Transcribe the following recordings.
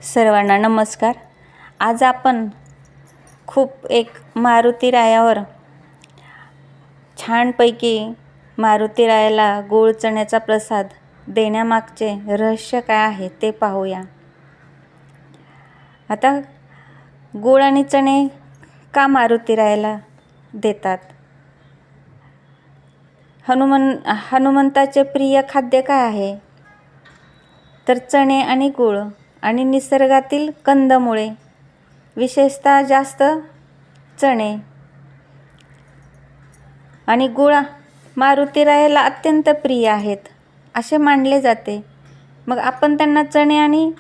सर्वांना नमस्कार। आज आपण खूप एक मारुतीरायावर छानपैकी मारुतीरायाला गूळ चण्याचा प्रसाद देण्यामागचे रहस्य काय आहे ते पाहूया। आता गूळ आणि चणे का मारुतीरायाला देतात? हनुमंताचे प्रिय खाद्य काय आहे? तर चणे आणि गूळ आणि निसर्गातील कंदमुळे, विशेषतः जास्त चणे आणि गूळ मारुतीरायाला अत्यंत प्रिय आहेत असे मानले जाते। मग आपण त्यांना चणे आणि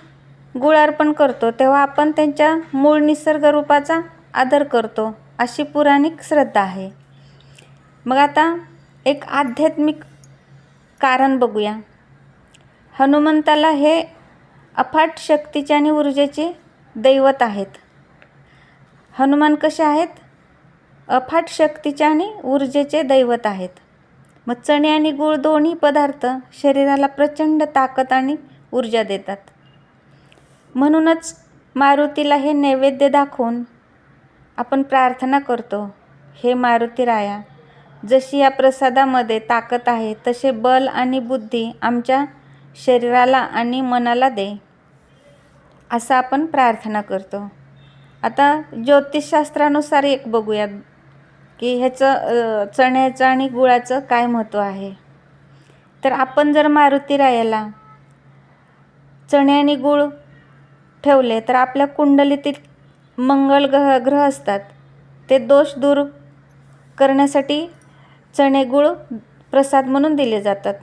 गूळ अर्पण करतो तेव्हा आपण त्यांच्या मूळ निसर्ग रूपाचा आदर करतो अशी पुराणिक श्रद्धा आहे। मग आता एक आध्यात्मिक कारण बघूया। हनुमंताला हे अफाट शक्तीचे आणि ऊर्जेचे दैवत आहेत। हनुमान कसे आहेत? अफाट शक्तीचे आणि ऊर्जेचे दैवत आहेत। मग चणे आणि गूळ दोन्ही पदार्थ शरीराला प्रचंड ताकद आणि ऊर्जा देतात। म्हणूनच मारुतीला हे नैवेद्य दाखवून आपण प्रार्थना करतो, हे मारुतीराया, जशी या प्रसादामध्ये ताकद आहे तसे बल आणि बुद्धी आमच्या शरीराला आणि मनाला दे, असं आपण प्रार्थना करतो। आता ज्योतिषशास्त्रानुसार एक बघूया की ह्याचं चण्याचं आणि गुळाचं काय महत्त्व आहे। तर आपण जर मारुतीरायाला चणे आणि गूळ ठेवले तर आपल्या कुंडलीतील मंगळ ग्रह असतात ते दोष दूर करण्यासाठी चणे गूळ प्रसाद म्हणून दिले जातात।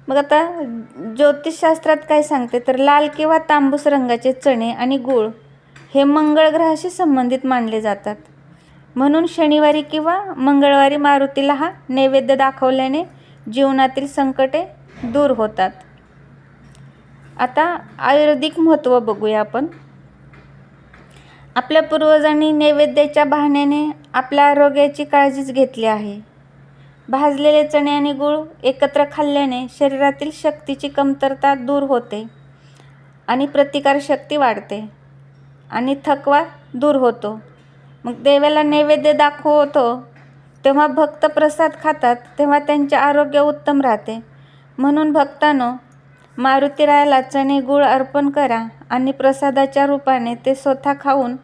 मग आता ज्योतिषशास्त्रात काय सांगते तर लाल किंवा तांबूस रंगाचे चणे आणि गूळ हे मंगळ ग्रहाशी संबंधित मानले जातात। म्हणून शनिवारी किंवा मंगळवारी मारुतीला हा नैवेद्य दाखवल्याने जीवनातील संकटे दूर होतात। आता आयुर्वेदिक महत्त्व बघूया आपण। आपल्या पूर्वजांनी नैवेद्याच्या बहाण्याने आपल्या आरोग्याची काळजीच घेतली आहे। भाजलेले चणे आणि गूळ एकत्र खाल्ल्याने शरीरातील शक्तीची कमतरता दूर होते आणि प्रतिकारशक्ती वाढते आणि थकवा दूर होतो। मग देवाला नैवेद्य दाखवतो तेव्हा भक्त प्रसाद खातात तेव्हा त्यांचे आरोग्य उत्तम राहते। म्हणून भक्तांनो, मारुतीरायाला चणे गूळ अर्पण करा आणि प्रसादाच्या रूपाने ते स्वतः खाऊन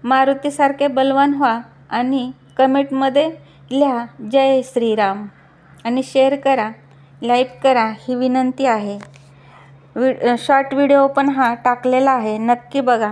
मारुतीसारखे बलवान व्हा आणि कमेंटमध्ये लिहा जय श्रीराम आणि शेअर करा, लाईक करा ही विनंती आहे। शॉर्ट व्हिडिओ पण हा टाकलेला आहे, नक्की बघा।